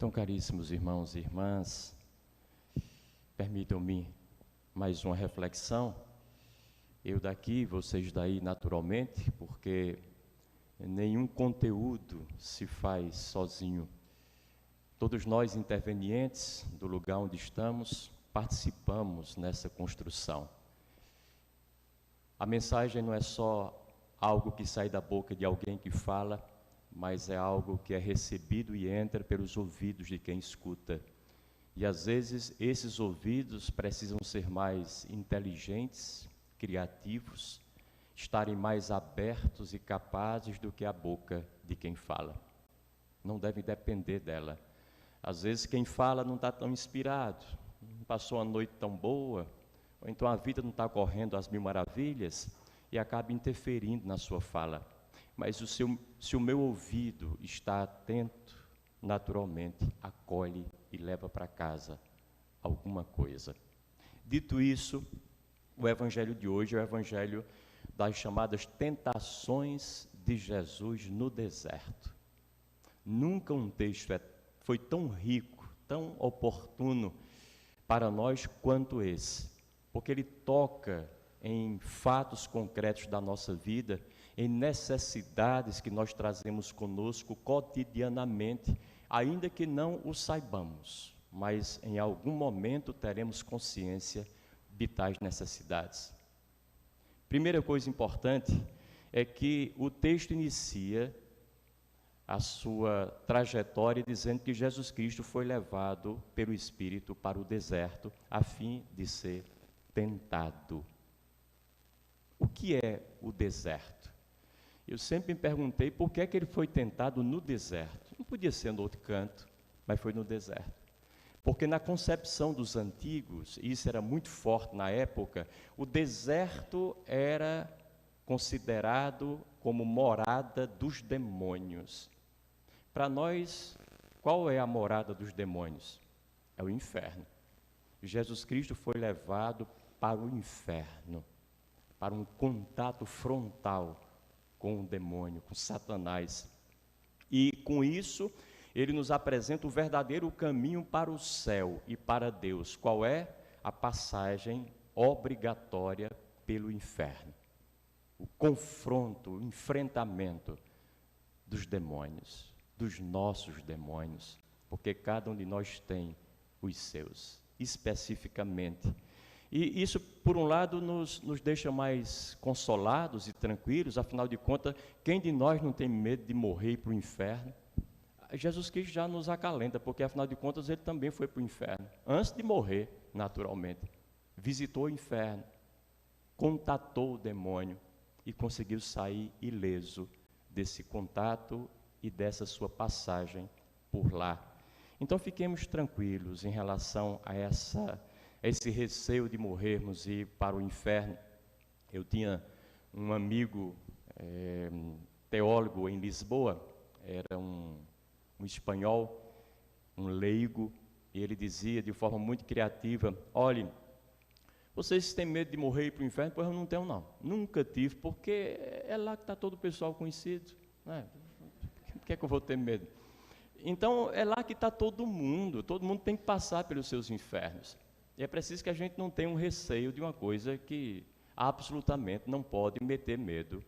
Então, caríssimos irmãos e irmãs, permitam-me mais uma reflexão. Eu daqui, vocês daí naturalmente, porque nenhum conteúdo se faz sozinho. Todos nós, intervenientes do lugar onde estamos, participamos nessa construção. A mensagem não é só algo que sai da boca de alguém que fala, mas é algo que é recebido e entra pelos ouvidos de quem escuta. E às vezes esses ouvidos precisam ser mais inteligentes, criativos, estarem mais abertos e capazes do que a boca de quem fala. Não deve depender dela. Às vezes quem fala não está tão inspirado, não passou uma noite tão boa, ou então a vida não está correndo às mil maravilhas e acaba interferindo na sua fala. Mas se o meu ouvido está atento, naturalmente acolhe e leva para casa alguma coisa. Dito isso, o evangelho de hoje é o evangelho das chamadas tentações de Jesus no deserto. Nunca um texto foi tão rico, tão oportuno para nós quanto esse, porque ele toca em fatos concretos da nossa vida, em necessidades que nós trazemos conosco cotidianamente, ainda que não o saibamos, mas em algum momento teremos consciência de tais necessidades. Primeira coisa importante é que o texto inicia a sua trajetória dizendo que Jesus Cristo foi levado pelo Espírito para o deserto a fim de ser tentado. O que é o deserto? Eu sempre me perguntei por que é que ele foi tentado no deserto. Não podia ser no outro canto, mas foi no deserto. Porque na concepção dos antigos, e isso era muito forte na época, o deserto era considerado como morada dos demônios. Para nós, qual é a morada dos demônios? É o inferno. Jesus Cristo foi levado para o inferno, para um contato frontal com o demônio, com Satanás. E com isso, ele nos apresenta o verdadeiro caminho para o céu e para Deus. Qual é? A passagem obrigatória pelo inferno. O confronto, o enfrentamento dos demônios, dos nossos demônios, porque cada um de nós tem os seus, especificamente. E isso, por um lado, nos deixa mais consolados e tranquilos, afinal de contas, quem de nós não tem medo de morrer e ir para o inferno? Jesus Cristo já nos acalenta, porque afinal de contas ele também foi para o inferno, antes de morrer, naturalmente. Visitou o inferno, contatou o demônio e conseguiu sair ileso desse contato e dessa sua passagem por lá. Então fiquemos tranquilos em relação a esse receio de morrermos e ir para o inferno. Eu tinha um amigo teólogo em Lisboa, era um espanhol, um leigo, e ele dizia de forma muito criativa: olhe, vocês têm medo de morrer e ir para o inferno? Pois eu não tenho não, nunca tive, porque é lá que está todo o pessoal conhecido, né? Por que é que eu vou ter medo? Então é lá que está todo mundo tem que passar pelos seus infernos. E é preciso que a gente não tenha um receio de uma coisa que absolutamente não pode meter medo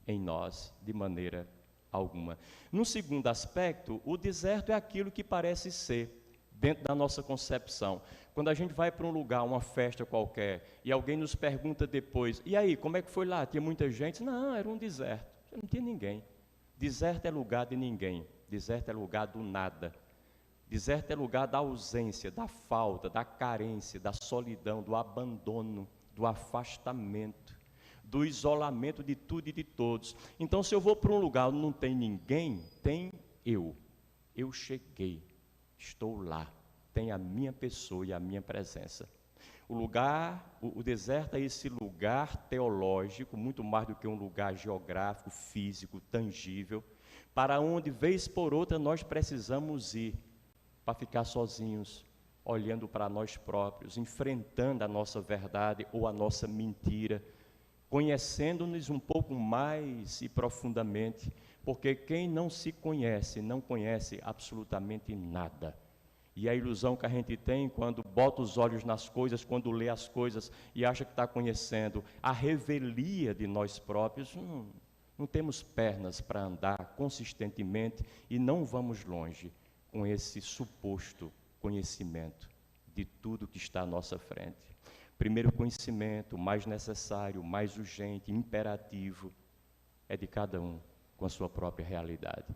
em nós de maneira alguma. No segundo aspecto, o deserto é aquilo que parece ser dentro da nossa concepção. Quando a gente vai para um lugar, uma festa qualquer, e alguém nos pergunta depois: e aí, como é que foi lá? Tinha muita gente? Não, era um deserto, não tinha ninguém. Deserto é lugar de ninguém, deserto é lugar do nada. Deserto é lugar da ausência, da falta, da carência, da solidão, do abandono, do afastamento, do isolamento de tudo e de todos. Então, se eu vou para um lugar onde não tem ninguém, tem eu. Eu cheguei, estou lá, tem a minha pessoa e a minha presença. O deserto é esse lugar teológico, muito mais do que um lugar geográfico, físico, tangível, para onde, vez por outra, nós precisamos ir, para ficar sozinhos, olhando para nós próprios, enfrentando a nossa verdade ou a nossa mentira, conhecendo-nos um pouco mais e profundamente, porque quem não se conhece, não conhece absolutamente nada. E a ilusão que a gente tem quando bota os olhos nas coisas, quando lê as coisas e acha que está conhecendo a revelia de nós próprios, não temos pernas para andar consistentemente e não vamos longe com esse suposto conhecimento de tudo que está à nossa frente. Primeiro conhecimento, mais necessário, mais urgente, imperativo, é de cada um com a sua própria realidade.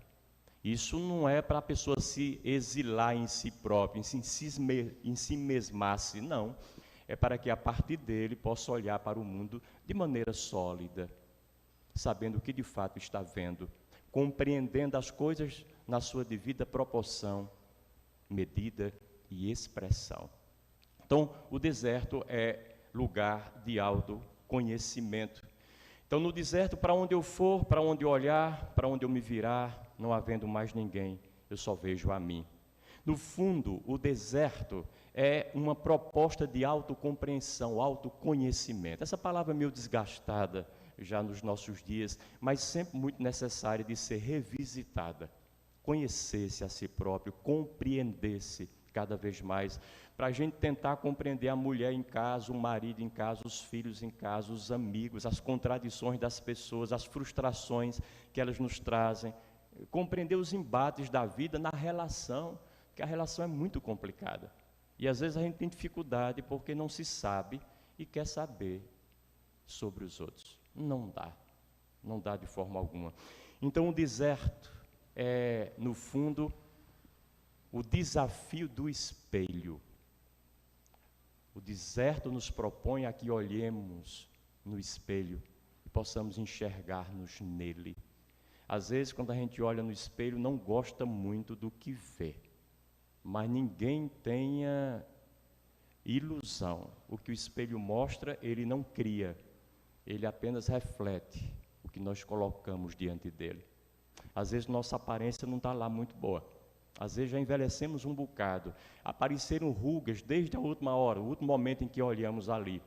Isso não é para a pessoa se exilar em si própria, em si mesmar-se, não. É para que a partir dele possa olhar para o mundo de maneira sólida, sabendo o que de fato está vendo, compreendendo as coisas na sua devida proporção, medida e expressão. Então, o deserto é lugar de autoconhecimento. Então, no deserto, para onde eu for, para onde eu olhar, para onde eu me virar, não havendo mais ninguém, eu só vejo a mim. No fundo, o deserto é uma proposta de autocompreensão, autoconhecimento. Essa palavra é meio desgastada já nos nossos dias, mas sempre muito necessária de ser revisitada. Conhecer-se a si próprio, compreender-se cada vez mais, para a gente tentar compreender a mulher em casa, o marido em casa, os filhos em casa, os amigos, as contradições das pessoas, as frustrações que elas nos trazem, compreender os embates da vida na relação, que a relação é muito complicada. E às vezes a gente tem dificuldade porque não se sabe e quer saber sobre os outros. Não dá de forma alguma. Então o deserto é, no fundo, o desafio do espelho. O deserto nos propõe a que olhemos no espelho e possamos enxergar-nos nele. Às vezes, quando a gente olha no espelho, não gosta muito do que vê, mas ninguém tenha ilusão. O que o espelho mostra, ele não cria, ele apenas reflete o que nós colocamos diante dele. Às vezes, nossa aparência não está lá muito boa. Às vezes já envelhecemos um bocado, apareceram rugas desde a última hora, o último momento em que olhamos ali,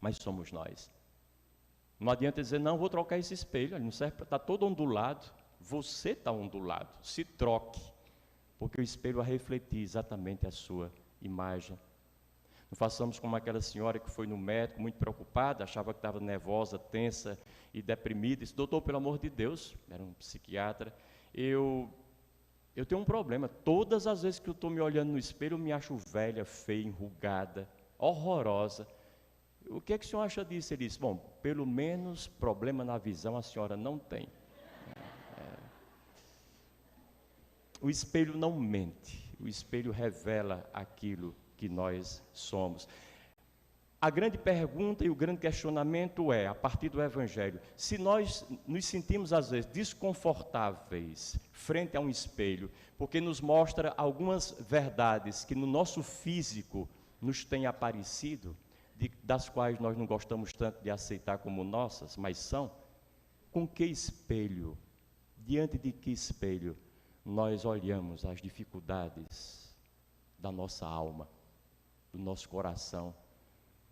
mas somos nós. Não adianta dizer, não, vou trocar esse espelho, ele não serve, está todo ondulado, você está ondulado, se troque, porque o espelho vai refletir exatamente a sua imagem. Não façamos como aquela senhora que foi no médico, muito preocupada, achava que estava nervosa, tensa e deprimida, disse, doutor, pelo amor de Deus, era um psiquiatra, eu tenho um problema, todas as vezes que eu estou me olhando no espelho, eu me acho velha, feia, enrugada, horrorosa. O que é que o senhor acha disso? Ele disse, bom, pelo menos problema na visão a senhora não tem. O espelho não mente, o espelho revela aquilo que nós somos. A grande pergunta e o grande questionamento é, a partir do Evangelho, se nós nos sentimos às vezes desconfortáveis frente a um espelho, porque nos mostra algumas verdades que no nosso físico nos têm aparecido, das quais nós não gostamos tanto de aceitar como nossas, mas são, com que espelho, diante de que espelho nós olhamos as dificuldades da nossa alma, do nosso coração,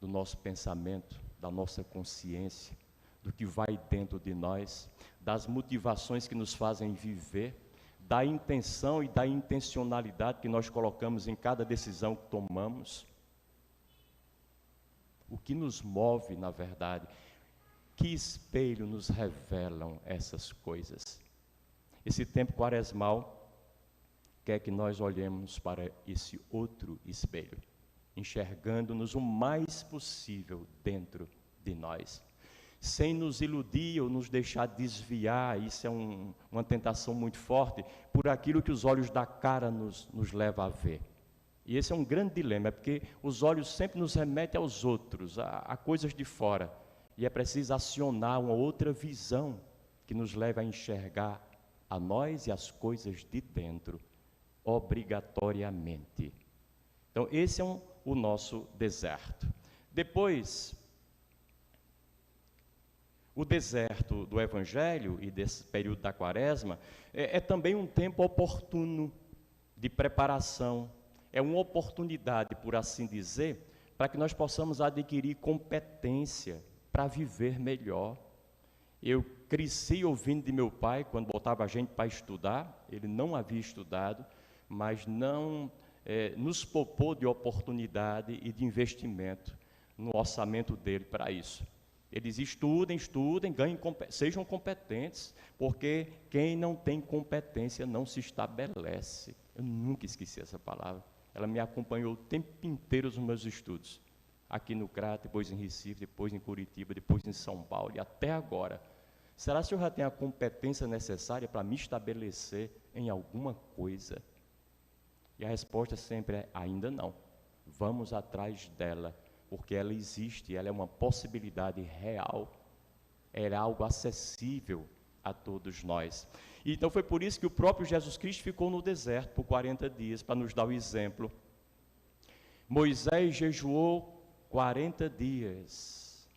do nosso pensamento, da nossa consciência, do que vai dentro de nós, das motivações que nos fazem viver, da intenção e da intencionalidade que nós colocamos em cada decisão que tomamos. O que nos move, na verdade, que espelho nos revelam essas coisas? Esse tempo quaresmal quer que nós olhemos para esse outro espelho, enxergando-nos o mais possível dentro de nós, sem nos iludir ou nos deixar desviar. Isso é uma tentação muito forte, por aquilo que os olhos da cara nos levam a ver. E esse é um grande dilema, porque os olhos sempre nos remetem aos outros, a coisas de fora, e é preciso acionar uma outra visão que nos leve a enxergar a nós e as coisas de dentro, obrigatoriamente. Então, esse é o nosso deserto. Depois, o deserto do Evangelho e desse período da Quaresma é também um tempo oportuno de preparação, é uma oportunidade, por assim dizer, para que nós possamos adquirir competência para viver melhor. Eu cresci ouvindo de meu pai, quando botava a gente para estudar, ele não havia estudado, mas não nos poupou de oportunidade e de investimento no orçamento dele para isso. Ele diz: estudem, ganhem, sejam competentes, porque quem não tem competência não se estabelece. Eu nunca esqueci essa palavra. Ela me acompanhou o tempo inteiro nos meus estudos. Aqui no CRA, depois em Recife, depois em Curitiba, depois em São Paulo e até agora. Será que eu já tenho a competência necessária para me estabelecer em alguma coisa? E a resposta sempre é: ainda não. Vamos atrás dela, porque ela existe, ela é uma possibilidade real, é algo acessível a todos nós. Então foi por isso que o próprio Jesus Cristo ficou no deserto por 40 dias, para nos dar o exemplo. Moisés jejuou 40 dias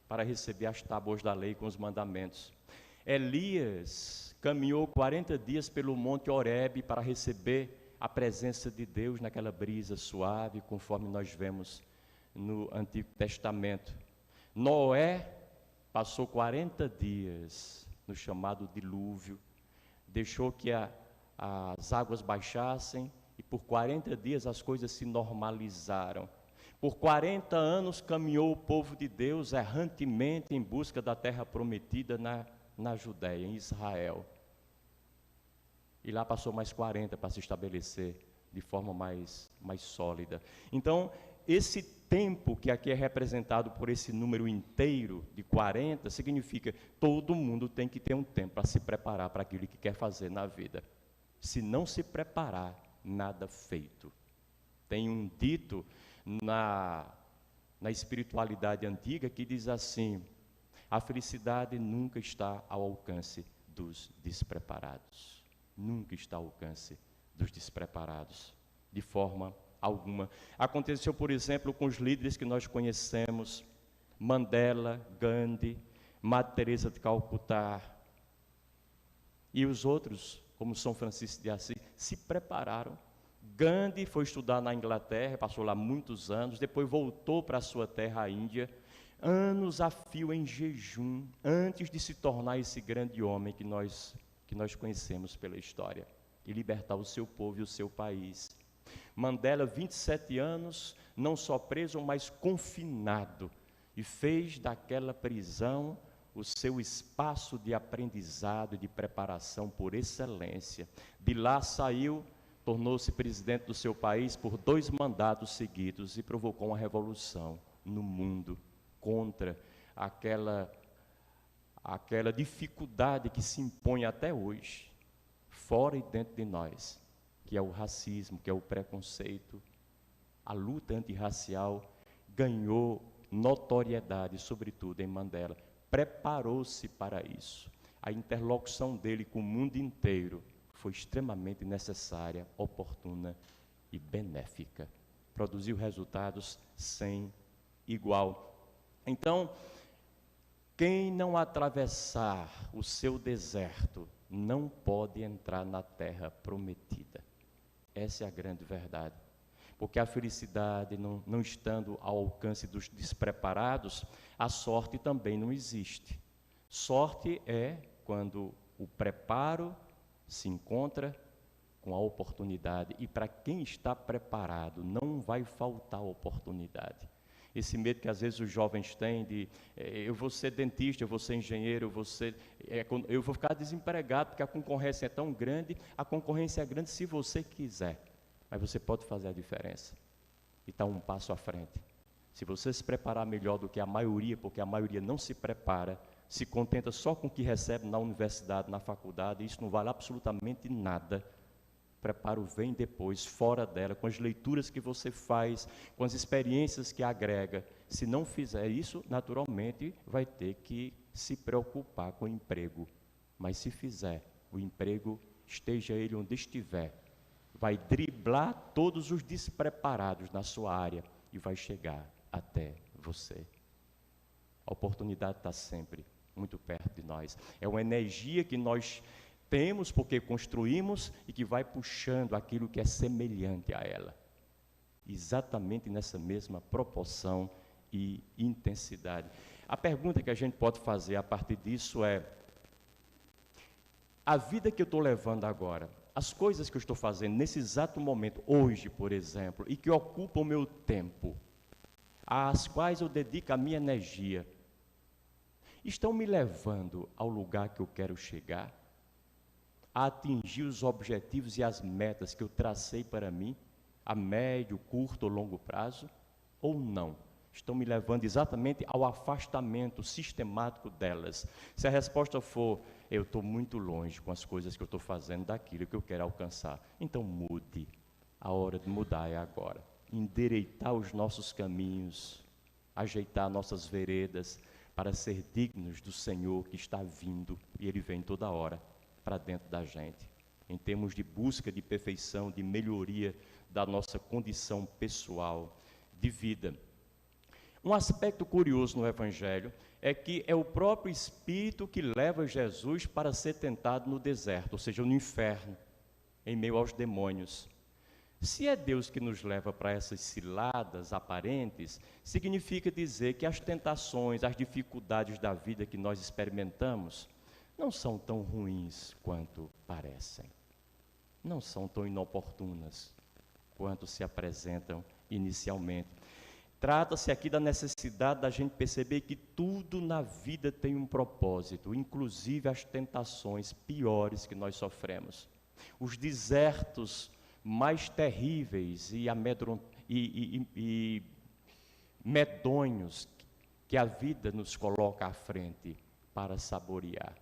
para receber as tábuas da lei com os mandamentos. Elias caminhou 40 dias pelo Monte Horebe para receber a presença de Deus naquela brisa suave, conforme nós vemos no Antigo Testamento. Noé passou 40 dias no chamado dilúvio, deixou que as águas baixassem e por 40 dias as coisas se normalizaram. Por 40 anos caminhou o povo de Deus errantemente em busca da terra prometida na Judéia, em Israel. E lá passou mais 40 para se estabelecer de forma mais sólida. Então, esse tempo que aqui é representado por esse número inteiro de 40, significa que todo mundo tem que ter um tempo para se preparar para aquilo que quer fazer na vida. Se não se preparar, nada feito. Tem um dito na espiritualidade antiga que diz assim: a felicidade nunca está ao alcance dos despreparados. Nunca está ao alcance dos despreparados, de forma alguma. Aconteceu, por exemplo, com os líderes que nós conhecemos: Mandela, Gandhi, Madre Teresa de Calcutá, e os outros, como São Francisco de Assis, se prepararam. Gandhi foi estudar na Inglaterra, passou lá muitos anos, depois voltou para a sua terra, a Índia, anos a fio em jejum, antes de se tornar esse grande homem que nós conhecemos pela história, e libertar o seu povo e o seu país. Mandela, 27 anos, não só preso, mas confinado, e fez daquela prisão o seu espaço de aprendizado e de preparação por excelência. De lá saiu, tornou-se presidente do seu país por 2 mandatos seguidos e provocou uma revolução no mundo contra aquela dificuldade que se impõe até hoje, fora e dentro de nós, que é o racismo, que é o preconceito. A luta antirracial ganhou notoriedade, sobretudo em Mandela. Preparou-se para isso. A interlocução dele com o mundo inteiro foi extremamente necessária, oportuna e benéfica. Produziu resultados sem igual. Então, quem não atravessar o seu deserto não pode entrar na terra prometida. Essa é a grande verdade. Porque a felicidade, não estando ao alcance dos despreparados, a sorte também não existe. Sorte é quando o preparo se encontra com a oportunidade. E para quem está preparado, não vai faltar oportunidade. Esse medo que às vezes os jovens têm de eu vou ser dentista, eu vou ser engenheiro, eu vou ficar desempregado, porque a concorrência é tão grande. A concorrência é grande se você quiser, mas você pode fazer a diferença e estar um passo à frente. Se você se preparar melhor do que a maioria, porque a maioria não se prepara, se contenta só com o que recebe na universidade, na faculdade, isso não vale absolutamente nada. Preparo vem depois, fora dela, com as leituras que você faz, com as experiências que agrega. Se não fizer isso, naturalmente vai ter que se preocupar com o emprego. Mas se fizer, o emprego, esteja ele onde estiver, vai driblar todos os despreparados na sua área e vai chegar até você. A oportunidade está sempre muito perto de nós. É uma energia que nós temos porque construímos e que vai puxando aquilo que é semelhante a ela. Exatamente nessa mesma proporção e intensidade. A pergunta que a gente pode fazer a partir disso é: a vida que eu estou levando agora, as coisas que eu estou fazendo nesse exato momento, hoje, por exemplo, e que ocupam o meu tempo, às quais eu dedico a minha energia, estão me levando ao lugar que eu quero chegar? A atingir os objetivos e as metas que eu tracei para mim, a médio, curto ou longo prazo, ou não? Estão me levando exatamente ao afastamento sistemático delas. Se a resposta for, eu estou muito longe com as coisas que eu estou fazendo daquilo que eu quero alcançar, então mude. A hora de mudar é agora. Endireitar os nossos caminhos, ajeitar nossas veredas, para ser dignos do Senhor que está vindo, e Ele vem toda hora para dentro da gente, em termos de busca de perfeição, de melhoria da nossa condição pessoal, de vida. Um aspecto curioso no Evangelho é que é o próprio Espírito que leva Jesus para ser tentado no deserto, ou seja, no inferno, em meio aos demônios. Se é Deus que nos leva para essas ciladas aparentes, significa dizer que as tentações, as dificuldades da vida que nós experimentamos, não são tão ruins quanto parecem. Não são tão inoportunas quanto se apresentam inicialmente. Trata-se aqui da necessidade da gente perceber que tudo na vida tem um propósito, inclusive as tentações piores que nós sofremos. Os desertos mais terríveis e medonhos que a vida nos coloca à frente para saborear.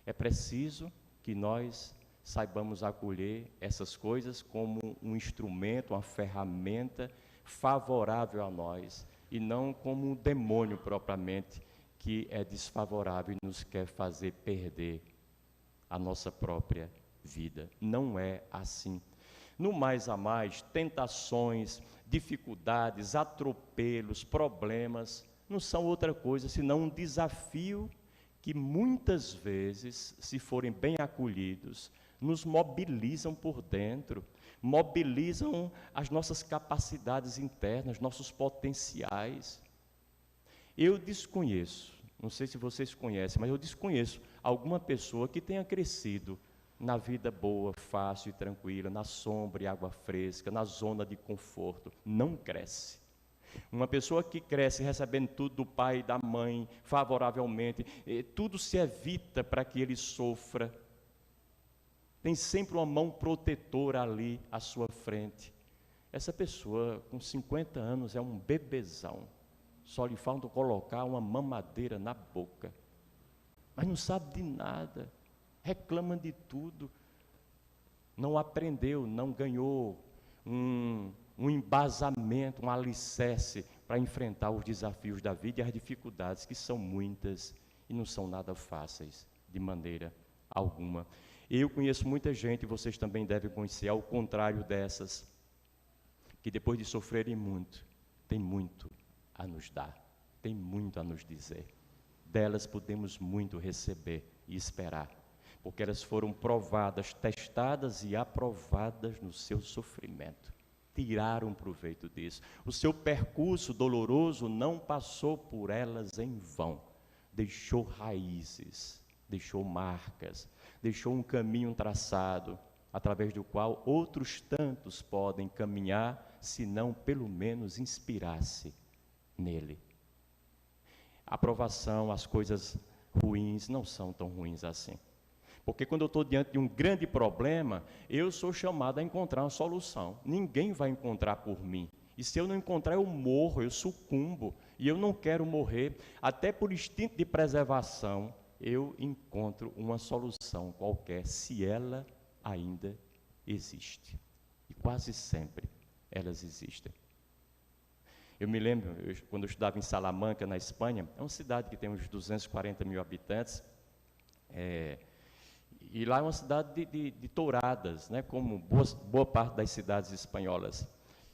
É preciso que nós saibamos acolher essas coisas como um instrumento, uma ferramenta favorável a nós, e não como um demônio propriamente, que é desfavorável e nos quer fazer perder a nossa própria vida. Não é assim. No mais a mais, tentações, dificuldades, atropelos, problemas, não são outra coisa senão um desafio que muitas vezes, se forem bem acolhidos, nos mobilizam por dentro, mobilizam as nossas capacidades internas, nossos potenciais. Eu desconheço, não sei se vocês conhecem, mas eu desconheço alguma pessoa que tenha crescido na vida boa, fácil e tranquila, na sombra e água fresca, na zona de conforto. Não cresce. Uma pessoa que cresce recebendo tudo do pai e da mãe, favoravelmente, tudo se evita para que ele sofra. Tem sempre uma mão protetora ali à sua frente. Essa pessoa, com 50 anos, é um bebezão. Só lhe falta colocar uma mamadeira na boca. Mas não sabe de nada. Reclama de tudo. Não aprendeu, não ganhou um embasamento, um alicerce para enfrentar os desafios da vida e as dificuldades, que são muitas e não são nada fáceis, de maneira alguma. Eu conheço muita gente, e vocês também devem conhecer, ao contrário dessas, que depois de sofrerem muito, tem muito a nos dar, tem muito a nos dizer. Delas podemos muito receber e esperar, porque elas foram provadas, testadas e aprovadas no seu sofrimento. Tiraram proveito disso. O seu percurso doloroso não passou por elas em vão. Deixou raízes, deixou marcas, deixou um caminho traçado, através do qual outros tantos podem caminhar, se não pelo menos inspirar-se nele. A aprovação, as coisas ruins não são tão ruins assim. Porque quando eu estou diante de um grande problema, eu sou chamado a encontrar uma solução. Ninguém vai encontrar por mim. E se eu não encontrar, eu morro, eu sucumbo. E eu não quero morrer. Até por instinto de preservação, eu encontro uma solução qualquer, se ela ainda existe. E quase sempre elas existem. Eu me lembro, quando eu estudava em Salamanca, na Espanha, é uma cidade que tem uns 240 mil habitantes, e lá é uma cidade de touradas, né, como boa parte das cidades espanholas.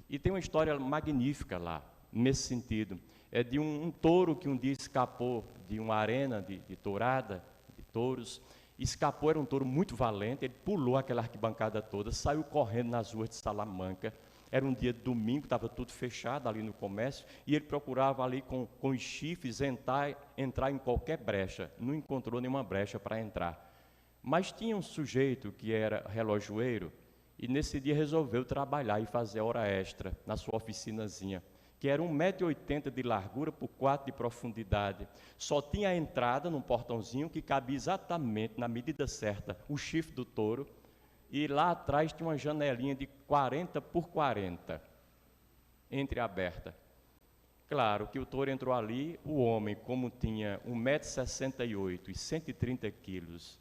E tem uma história magnífica lá, nesse sentido. É de um touro que um dia escapou de uma arena de tourada, de touros. Escapou, era um touro muito valente, ele pulou aquela arquibancada toda, saiu correndo nas ruas de Salamanca, Era um dia de domingo, estava tudo fechado ali no comércio, e ele procurava ali com os chifres entrar em qualquer brecha. Não encontrou nenhuma brecha para entrar. Mas tinha um sujeito que era relojoeiro, e nesse dia resolveu trabalhar e fazer hora extra na sua oficinazinha, que era 1,80 m de largura por 4 de profundidade. Só tinha a entrada num portãozinho que cabia exatamente na medida certa o chifre do touro, e lá atrás tinha uma janelinha de 40 por 40, entreaberta. Claro que o touro entrou ali, o homem, como tinha 1,68 m e 130 quilos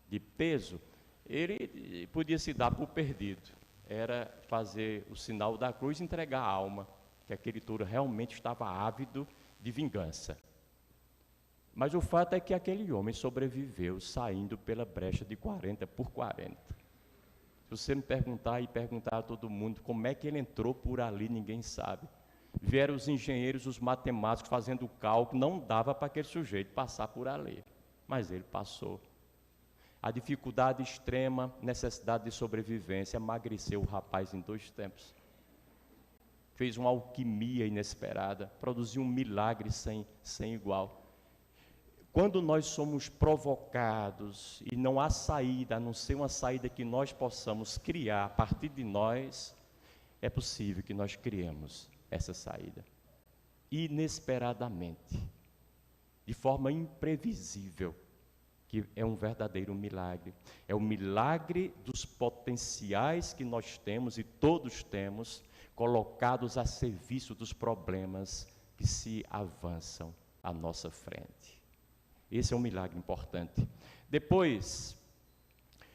de peso, ele podia se dar por perdido. Era fazer o sinal da cruz e entregar a alma, que aquele touro realmente estava ávido de vingança. Mas o fato é que aquele homem sobreviveu saindo pela brecha de 40 por 40. Se você me perguntar e perguntar a todo mundo como é que ele entrou por ali, ninguém sabe. Vieram os engenheiros, os matemáticos fazendo o cálculo, não dava para aquele sujeito passar por ali. Mas ele passou. A dificuldade extrema, necessidade de sobrevivência, emagreceu o rapaz em 2 tempos. Fez uma alquimia inesperada, produziu um milagre sem igual. Quando nós somos provocados e não há saída, a não ser uma saída que nós possamos criar a partir de nós, é possível que nós criemos essa saída. Inesperadamente, de forma imprevisível, que é um verdadeiro milagre. É o milagre dos potenciais que nós temos e todos temos, colocados a serviço dos problemas que se avançam à nossa frente. Esse é um milagre importante. Depois,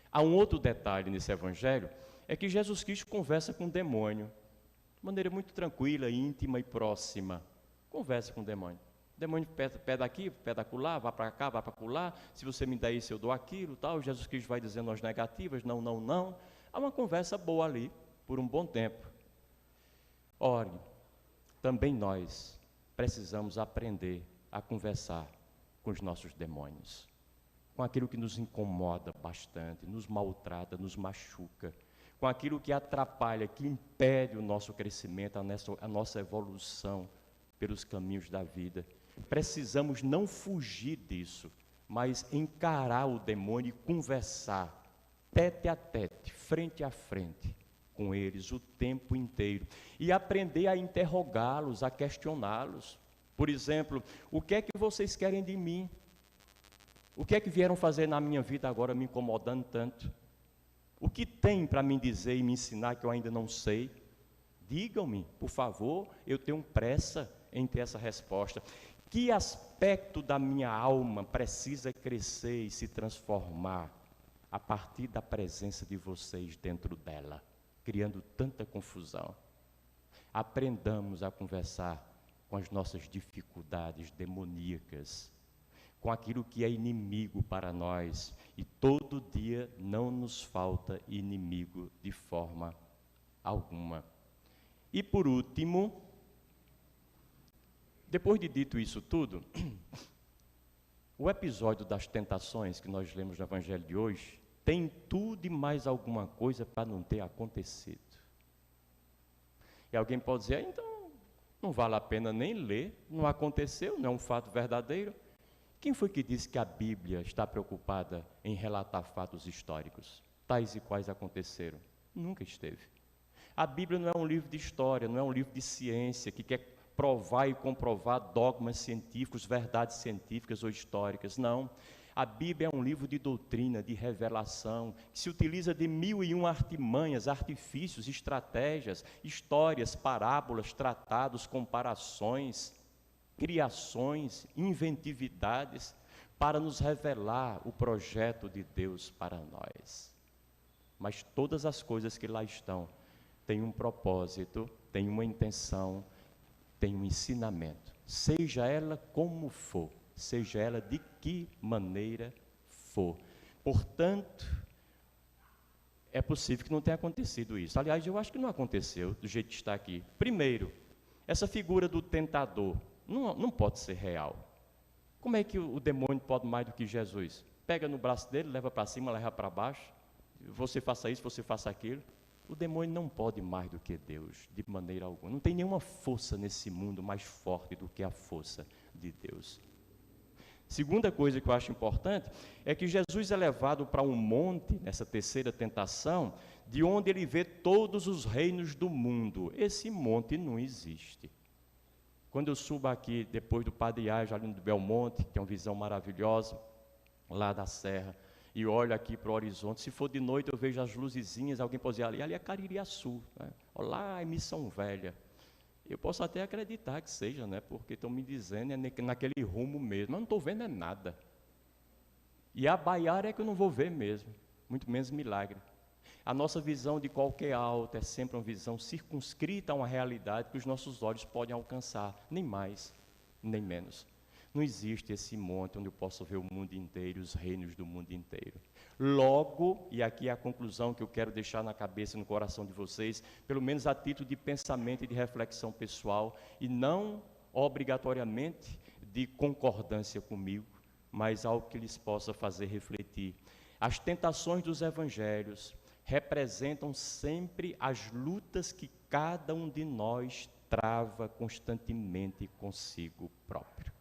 há um outro detalhe nesse evangelho, é que Jesus Cristo conversa com o demônio, de maneira muito tranquila, íntima e próxima. Conversa com o demônio. O demônio pede aqui, pede acolá, vá para cá, vá para acolá, se você me der isso, eu dou aquilo, tal. Jesus Cristo vai dizendo as negativas, não, não, não. Há uma conversa boa ali, por um bom tempo. Ore, também nós precisamos aprender a conversar com os nossos demônios, com aquilo que nos incomoda bastante, nos maltrata, nos machuca, com aquilo que atrapalha, que impede o nosso crescimento, a nossa evolução pelos caminhos da vida. Precisamos não fugir disso, mas encarar o demônio e conversar, tete a tete, frente a frente, com eles o tempo inteiro. E aprender a interrogá-los, a questioná-los. Por exemplo, o que é que vocês querem de mim? O que é que vieram fazer na minha vida agora me incomodando tanto? O que tem para me dizer e me ensinar que eu ainda não sei? Digam-me, por favor, eu tenho pressa em ter essa resposta. Que aspecto da minha alma precisa crescer e se transformar a partir da presença de vocês dentro dela, criando tanta confusão? Aprendamos a conversar com as nossas dificuldades demoníacas, com aquilo que é inimigo para nós, e todo dia não nos falta inimigo de forma alguma. E por último, depois de dito isso tudo, o episódio das tentações que nós lemos no Evangelho de hoje tem tudo e mais alguma coisa para não ter acontecido. E alguém pode dizer, então não vale a pena nem ler, não aconteceu, não é um fato verdadeiro. Quem foi que disse que a Bíblia está preocupada em relatar fatos históricos, tais e quais aconteceram? Nunca esteve. A Bíblia não é um livro de história, não é um livro de ciência, que quer provar e comprovar dogmas científicos, verdades científicas ou históricas, não. A Bíblia é um livro de doutrina, de revelação, que se utiliza de 1001 artimanhas, artifícios, estratégias, histórias, parábolas, tratados, comparações, criações, inventividades, para nos revelar o projeto de Deus para nós. Mas todas as coisas que lá estão têm um propósito, têm uma intenção, têm um ensinamento, seja ela como for, seja ela de que maneira for. Portanto, é possível que não tenha acontecido isso. Aliás, eu acho que não aconteceu do jeito que está aqui. Primeiro, essa figura do tentador não pode ser real. Como é que o demônio pode mais do que Jesus? Pega no braço dele, leva para cima, leva para baixo. Você faça isso, você faça aquilo. O demônio não pode mais do que Deus, de maneira alguma. Não tem nenhuma força nesse mundo mais forte do que a força de Deus. Segunda coisa que eu acho importante é que Jesus é levado para um monte, nessa terceira tentação, de onde ele vê todos os reinos do mundo. Esse monte não existe. Quando eu subo aqui, depois do Padre Ágio, ali no Belmonte, que é uma visão maravilhosa, lá da serra, e olho aqui para o horizonte, se for de noite eu vejo as luzezinhas, alguém pode dizer ali é Caririaçu, né? Lá é Missão Velha. Eu posso até acreditar que seja, né? Porque estão me dizendo naquele rumo mesmo, mas não estou vendo nada. E a Baiara é que eu não vou ver mesmo, muito menos milagre. A nossa visão de qualquer alto é sempre uma visão circunscrita a uma realidade que os nossos olhos podem alcançar, nem mais, nem menos. Não existe esse monte onde eu posso ver o mundo inteiro, os reinos do mundo inteiro. Logo, e aqui é a conclusão que eu quero deixar na cabeça e no coração de vocês, pelo menos a título de pensamento e de reflexão pessoal, e não obrigatoriamente de concordância comigo, mas algo que lhes possa fazer refletir. As tentações dos evangelhos representam sempre as lutas que cada um de nós trava constantemente consigo próprio.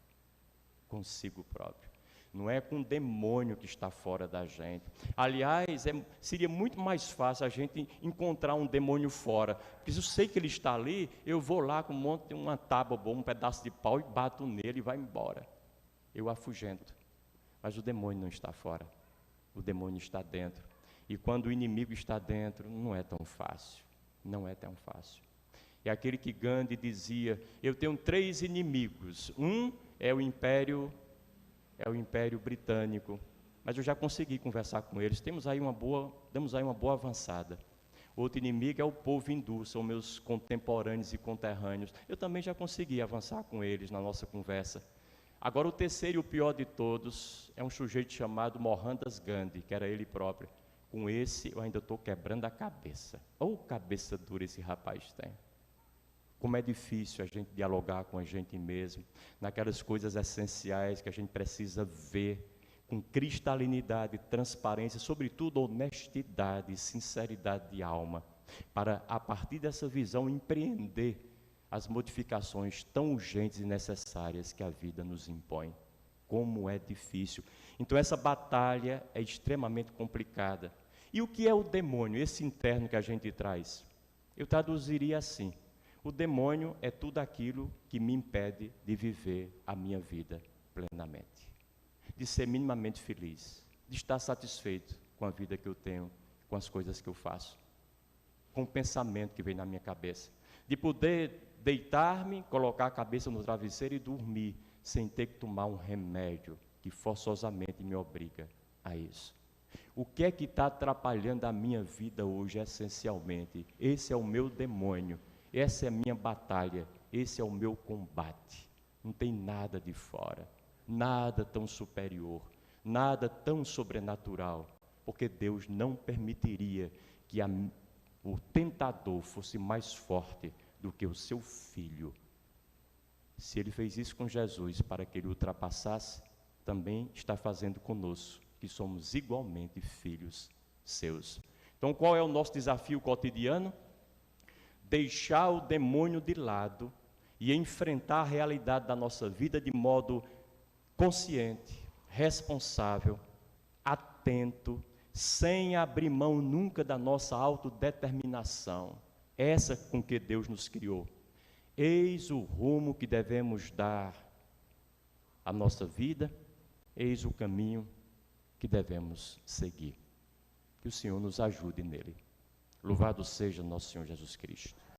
Consigo próprio. Não é com o demônio que está fora da gente. Aliás, seria muito mais fácil a gente encontrar um demônio fora. Porque se eu sei que ele está ali, eu vou lá com uma tábua, um pedaço de pau e bato nele e vai embora. Eu afugento. Mas o demônio não está fora. O demônio está dentro. E quando o inimigo está dentro, não é tão fácil. Não é tão fácil. É aquele que Gandhi dizia, eu tenho 3 inimigos. Um é o Império Britânico, mas eu já consegui conversar com eles, demos aí uma boa avançada. Outro inimigo é o povo hindu, são meus contemporâneos e conterrâneos. Eu também já consegui avançar com eles na nossa conversa. Agora o terceiro e o pior de todos é um sujeito chamado Mohandas Gandhi, que era ele próprio. Com esse eu ainda estou quebrando a cabeça. Ou cabeça dura esse rapaz tem. Como é difícil a gente dialogar com a gente mesmo, naquelas coisas essenciais que a gente precisa ver, com cristalinidade, transparência, sobretudo honestidade e sinceridade de alma, para, a partir dessa visão, empreender as modificações tão urgentes e necessárias que a vida nos impõe. Como é difícil. Então essa batalha é extremamente complicada. E o que é o demônio, esse interno que a gente traz? Eu traduziria assim: o demônio é tudo aquilo que me impede de viver a minha vida plenamente, de ser minimamente feliz, de estar satisfeito com a vida que eu tenho, com as coisas que eu faço, com o pensamento que vem na minha cabeça, de poder deitar-me, colocar a cabeça no travesseiro e dormir, sem ter que tomar um remédio que forçosamente me obriga a isso. O que é que está atrapalhando a minha vida hoje, essencialmente? Esse é o meu demônio, essa é a minha batalha, esse é o meu combate. Não tem nada de fora, nada tão superior, nada tão sobrenatural, porque Deus não permitiria que o tentador fosse mais forte do que o seu filho. Se ele fez isso com Jesus para que ele ultrapassasse, também está fazendo conosco, que somos igualmente filhos seus. Então, qual é o nosso desafio cotidiano? Deixar o demônio de lado e enfrentar a realidade da nossa vida de modo consciente, responsável, atento, sem abrir mão nunca da nossa autodeterminação, essa com que Deus nos criou. Eis o rumo que devemos dar à nossa vida, eis o caminho que devemos seguir. Que o Senhor nos ajude nele. Louvado seja nosso Senhor Jesus Cristo.